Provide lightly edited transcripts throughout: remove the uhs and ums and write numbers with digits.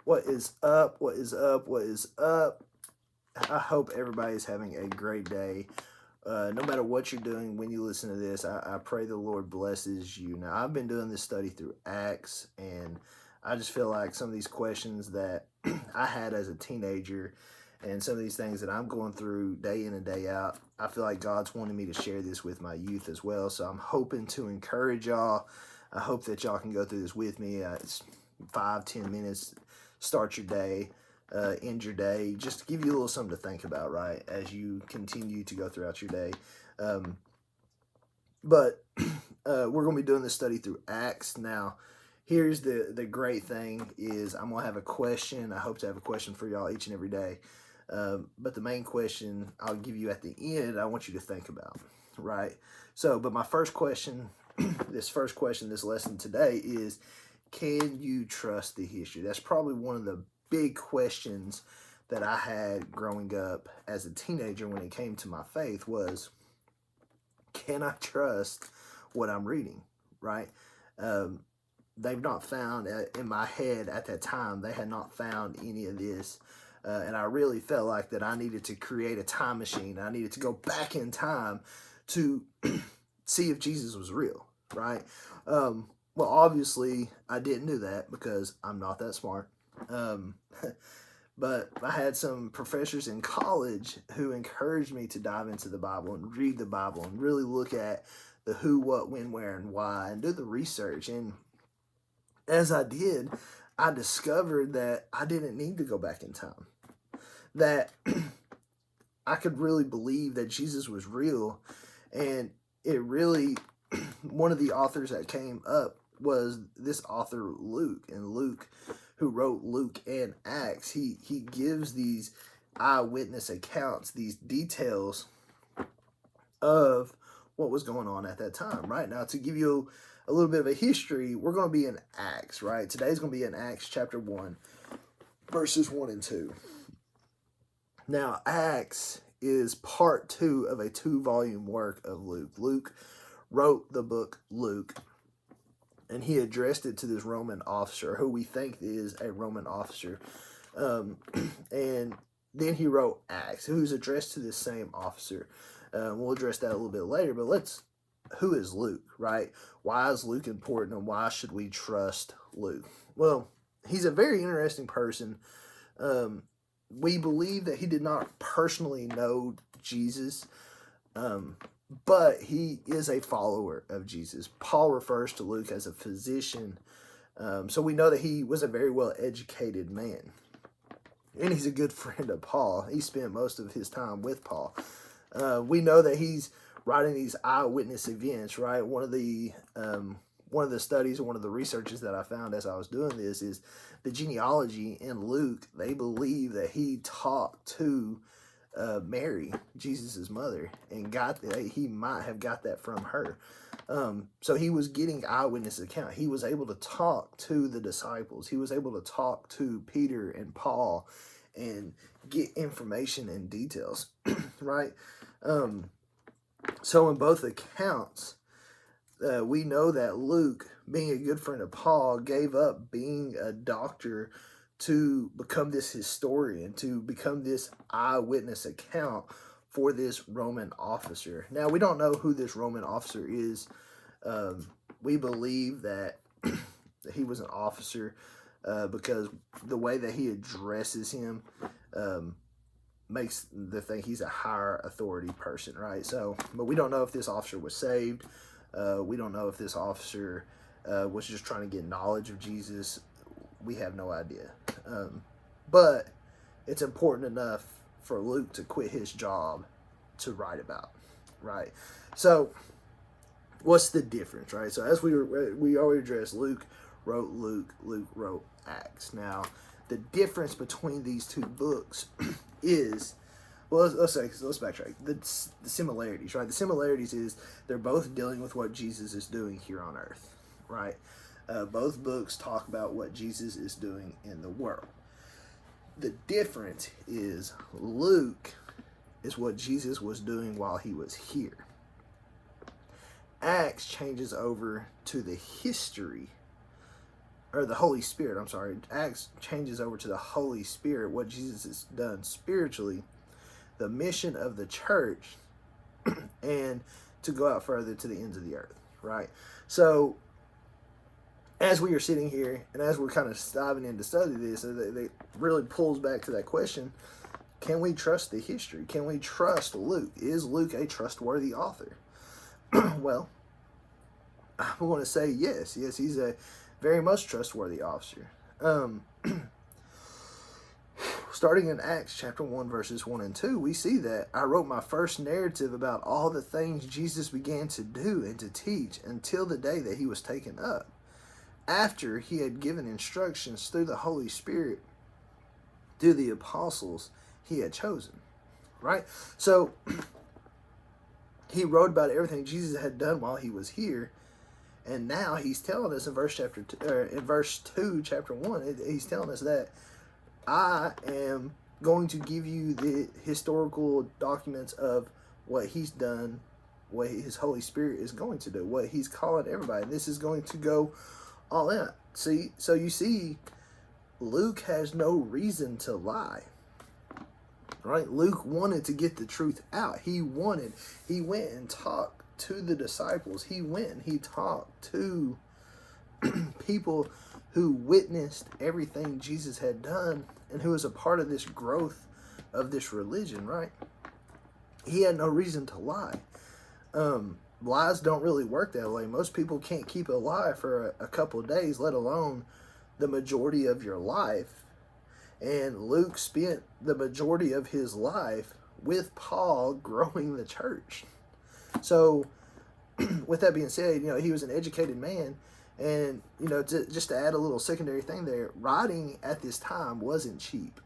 What is up? What is up? What is up? I hope everybody's having a great day. No matter what you're doing when you listen to this, I pray the Lord blesses you. Now, I've been doing this study through Acts, and I just feel like some of these questions that I had as a teenager and some of these things that I'm going through day in and day out, I feel like God's wanting me to share this with my youth as well. So I'm hoping to encourage y'all. I hope that y'all can go through this with me. It's 5-10 minutes. Start your day, end your day, just to give you a little something to think about, right, as you continue to go throughout your day. But we're going to be doing this study through Acts. Now, here's the great thing is I'm going to have a question. I hope to have a question for y'all each and every day. But the main question I'll give you at the end, I want you to think about, right? So, but my first question, this lesson today is, can you trust the history? That's probably one of the big questions that I had growing up as a teenager when it came to my faith was, can I trust what I'm reading, right? They've not found, in my head at that time, they had not found any of this. And I really felt like that I needed to create a time machine. I needed to go back in time to see if Jesus was real, right? Well, obviously, I didn't do that because I'm not that smart. But I had some professors in college who encouraged me to dive into the Bible and read the Bible and really look at the who, what, when, where, and why and do the research. And as I did, I discovered that I didn't need to go back in time. That I could really believe that Jesus was real. And it really, one of the authors that came up was this author Luke. And Luke, who wrote Luke and Acts, he gives these eyewitness accounts, these details of what was going on at that time, right? Now, to give you a little bit of a history, we're going to be in Acts, right? Today's going to be in Acts chapter 1, verses 1 and 2. Now, Acts is part 2 of a 2-volume work of Luke. Luke wrote the book Luke, and he addressed it to this Roman officer, who we think is a Roman officer. And then he wrote Acts, who's addressed to this same officer. We'll address that a little bit later, but who is Luke, right? Why is Luke important, and why should we trust Luke? Well, he's a very interesting person. We believe that he did not personally know Jesus, but he is a follower of Jesus. Paul refers to Luke as a physician, so we know that he was a very well-educated man. And he's a good friend of Paul. He spent most of his time with Paul. We know that he's writing these eyewitness events, right? One of the studies, one of the researches that I found as I was doing this is the genealogy in Luke. They believe that he talked to Mary, Jesus' mother, and he might have got that from her. So he was getting eyewitness account. He was able to talk to the disciples. He was able to talk to Peter and Paul and get information and details, right? So in both accounts, we know that Luke, being a good friend of Paul, gave up being a doctor to become this historian, to become this eyewitness account for this Roman officer. Now, we don't know who this Roman officer is. We believe that he was an officer because the way that he addresses him makes the think he's a higher authority person, right? So, but we don't know if this officer was saved. We don't know if this officer was just trying to get knowledge of Jesus. We have no idea. But it's important enough for Luke to quit his job to write about, right? So, what's the difference, right? So, as we already addressed, Luke wrote Luke. Luke wrote Acts. Now, the difference between these two books is, well, let's backtrack. The similarities, right? The similarities is they're both dealing with what Jesus is doing here on earth, right? Both books talk about what Jesus is doing in the world. The difference is Luke is what Jesus was doing while he was here. Acts changes over to the history or the Holy Spirit, I'm sorry, Acts changes over to the Holy Spirit, what Jesus has done spiritually, the mission of the church, and to go out further to the ends of the earth, right? So, as we are sitting here, and as we're kind of diving in to study this, it really pulls back to that question, can we trust the history? Can we trust Luke? Is Luke a trustworthy author? Well, I want to say yes. Yes, he's a very much trustworthy officer. Starting in Acts chapter 1, verses 1 and 2, we see that I wrote my first narrative about all the things Jesus began to do and to teach until the day that he was taken up, after he had given instructions through the Holy Spirit to the apostles he had chosen. Right? So, he wrote about everything Jesus had done while he was here, and now he's telling us in verse 2, chapter 1, he's telling us that I am going to give you the historical documents of what he's done, what his Holy Spirit is going to do, what he's calling everybody. And this is going to go all out. See, so you see, Luke has no reason to lie. Right? Luke wanted to get the truth out. He went and talked to the disciples. He went and he talked to people who witnessed everything Jesus had done and who was a part of this growth of this religion, right? He had no reason to lie. Lies don't really work that way. Most people can't keep a lie for a couple of days, let alone the majority of your life. And Luke spent the majority of his life with Paul growing the church. So, with that being said, he was an educated man. And, just to add a little secondary thing there, writing at this time wasn't cheap.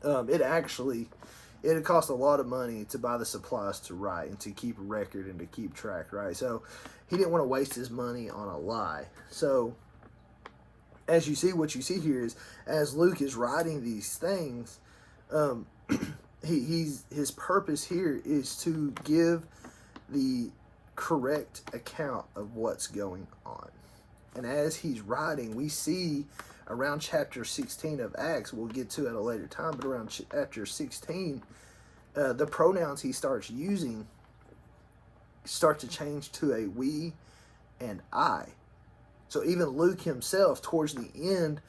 It had cost a lot of money to buy the supplies to write and to keep a record and to keep track, right? So he didn't want to waste his money on a lie. So as you see, what you see here is, as Luke is writing these things, his purpose here is to give the correct account of what's going on. And as he's writing, we see around chapter 16 of Acts, we'll get to at a later time, but around chapter 16, the pronouns he starts using start to change to a we and I. So even Luke himself, towards the end,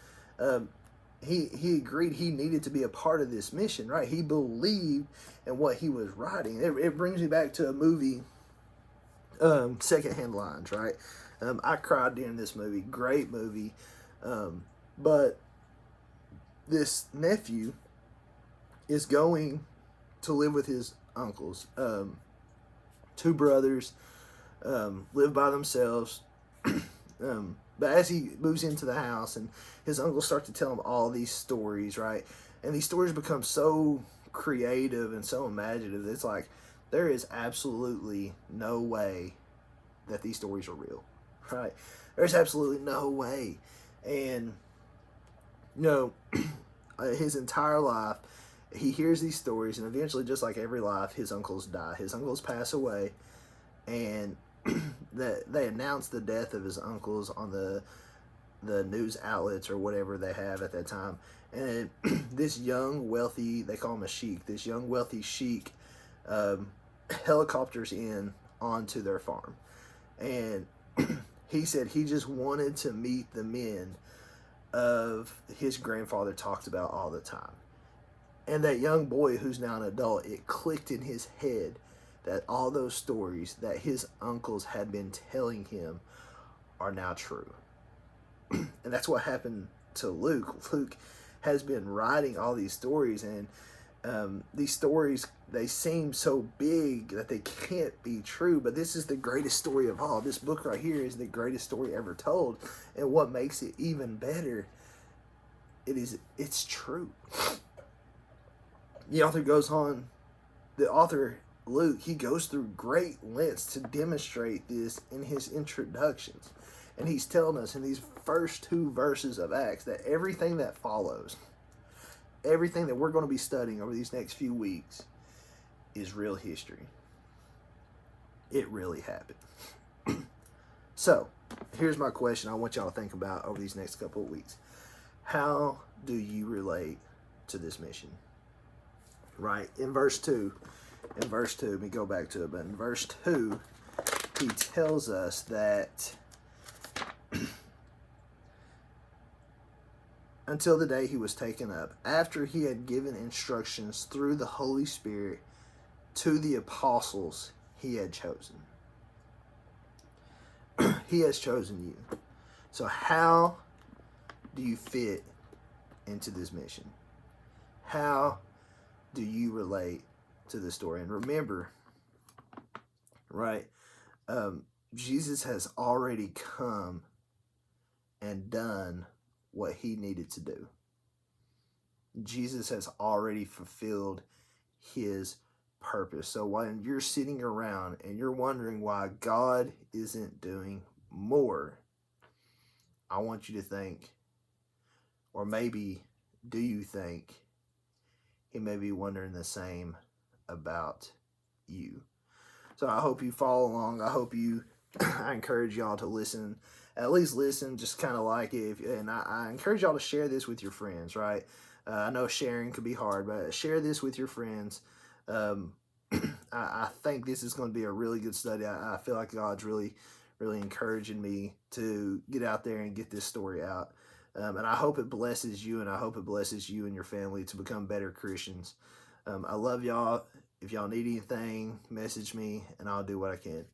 he agreed he needed to be a part of this mission, right? He believed in what he was writing. It brings me back to a movie, Secondhand Lines, right? I cried during this movie. Great movie. But this nephew is going to live with his uncles. Two brothers live by themselves. But as he moves into the house, and his uncles start to tell him all these stories, right? And these stories become so creative and so imaginative. It's like, there is absolutely no way that these stories are real, right? There's absolutely no way. And, his entire life, he hears these stories, and eventually, just like every life, his uncles die. His uncles pass away, and they announce the death of his uncles on the news outlets or whatever they have at that time. And this young, wealthy, they call him a sheik, this young, wealthy sheik helicopters in onto their farm. And he said he just wanted to meet the men of his grandfather talked about all the time. And that young boy, who's now an adult, it clicked in his head that all those stories that his uncles had been telling him are now true. And that's what happened to Luke. Luke has been writing all these stories, and these stories, they seem so big that they can't be true, but this is the greatest story of all. This book right here is the greatest story ever told, and what makes it even better, it's true. The author Luke, he goes through great lengths to demonstrate this in his introductions. And he's telling us in these first 2 verses of Acts that everything that follows, everything that we're going to be studying over these next few weeks, is real history. It really happened. So, here's my question I want y'all to think about over these next couple of weeks. How do you relate to this mission? Right? In verse 2, let me go back to it, but in verse 2, he tells us that until the day he was taken up, after he had given instructions through the Holy Spirit to the apostles he had chosen. He has chosen you. So how do you fit into this mission? How do you relate to this story? And remember, right, Jesus has already come and done what he needed to do. Jesus has already fulfilled his purpose. So when you're sitting around and you're wondering why God isn't doing more, I want you to think, or maybe do you think he may be wondering the same about you? So I hope you follow along. I hope you, I encourage y'all to listen, at least listen, just kind of like it. And I encourage y'all to share this with your friends, right? I know sharing could be hard, but share this with your friends. I think this is going to be a really good study. I feel like God's really encouraging me to get out there and get this story out. And I hope it blesses you, and I hope it blesses you and your family to become better Christians. I love y'all. If y'all need anything, message me, and I'll do what I can.